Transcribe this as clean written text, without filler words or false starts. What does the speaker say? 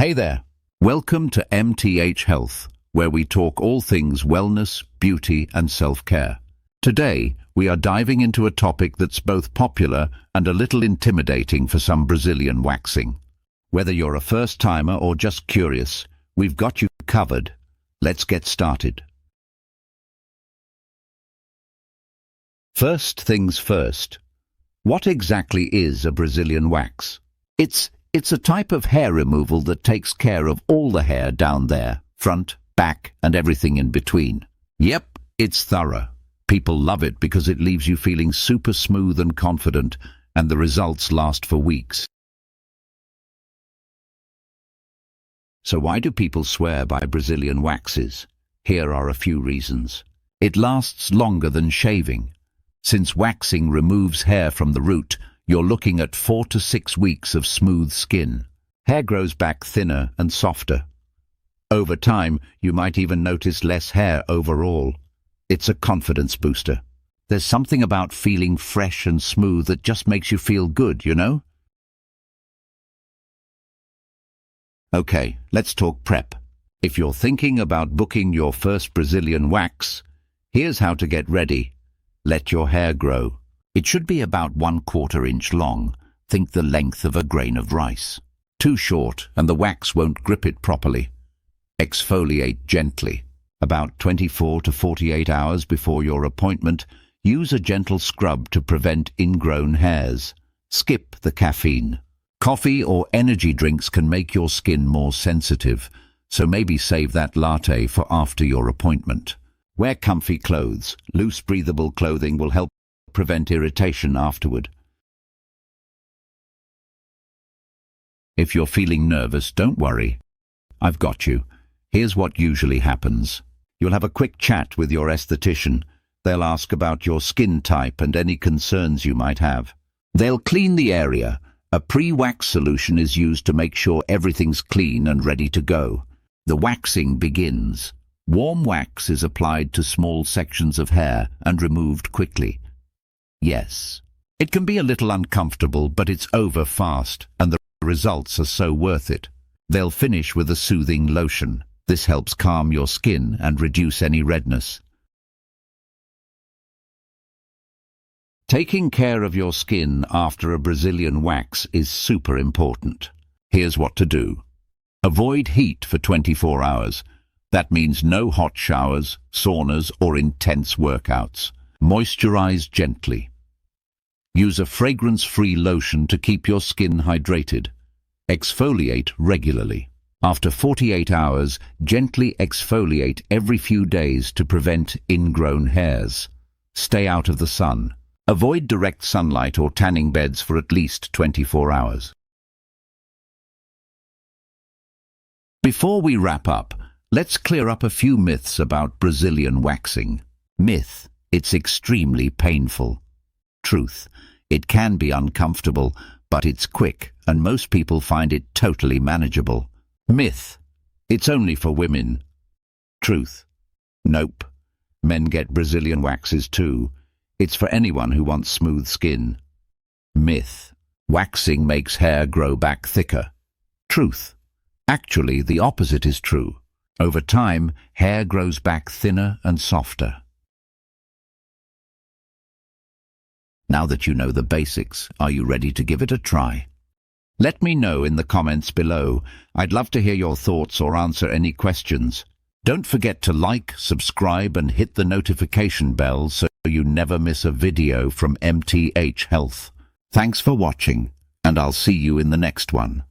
Hey there, welcome to MTH Health, where we talk all things wellness, beauty and self-care. Today, we are diving into a topic that's both popular and a little intimidating for some Brazilian waxing. Whether you're a first-timer or just curious, we've got you covered. Let's get started. First things first. What exactly is a Brazilian wax? It's a type of hair removal that takes care of all the hair down there, front, back, and everything in between. Yep, it's thorough. People love it because it leaves you feeling super smooth and confident, and the results last for weeks. So why do people swear by Brazilian waxes? Here are a few reasons. It lasts longer than shaving. Since waxing removes hair from the root, you're looking at 4 to 6 weeks of smooth skin. Hair grows back thinner and softer. Over time, you might even notice less hair overall. It's a confidence booster. There's something about feeling fresh and smooth that just makes you feel good, you know? Okay, let's talk prep. If you're thinking about booking your first Brazilian wax, here's how to get ready. Let your hair grow. It should be about 1/4 inch long. Think the length of a grain of rice. Too short and the wax won't grip it properly. Exfoliate gently. About 24 to 48 hours before your appointment, use a gentle scrub to prevent ingrown hairs. Skip the caffeine. Coffee or energy drinks can make your skin more sensitive, so maybe save that latte for after your appointment. Wear comfy clothes. Loose, breathable clothing will help prevent irritation afterward. If you're feeling nervous, don't worry. I've got you. Here's what usually happens. You'll have a quick chat with your esthetician. They'll ask about your skin type and any concerns you might have. They'll clean the area. A pre-wax solution is used to make sure everything's clean and ready to go. The waxing begins. Warm wax is applied to small sections of hair and removed quickly. Yes, it can be a little uncomfortable, but it's over fast, and the results are so worth it. They'll finish with a soothing lotion. This helps calm your skin and reduce any redness. Taking care of your skin after a Brazilian wax is super important. Here's what to do. Avoid heat for 24 hours. That means no hot showers, saunas, or intense workouts. Moisturize gently. Use a fragrance-free lotion to keep your skin hydrated. Exfoliate regularly. After 48 hours, gently exfoliate every few days to prevent ingrown hairs. Stay out of the sun. Avoid direct sunlight or tanning beds for at least 24 hours. Before we wrap up, let's clear up a few myths about Brazilian waxing. Myth: it's extremely painful. Truth: it can be uncomfortable, but it's quick, and most people find it totally manageable. Myth: it's only for women. Truth: nope. Men get Brazilian waxes too. It's for anyone who wants smooth skin. Myth: waxing makes hair grow back thicker. Truth: actually, the opposite is true. Over time, hair grows back thinner and softer. Now that you know the basics, are you ready to give it a try? Let me know in the comments below. I'd love to hear your thoughts or answer any questions. Don't forget to like, subscribe, and hit the notification bell so you never miss a video from MTH Health. Thanks for watching, and I'll see you in the next one.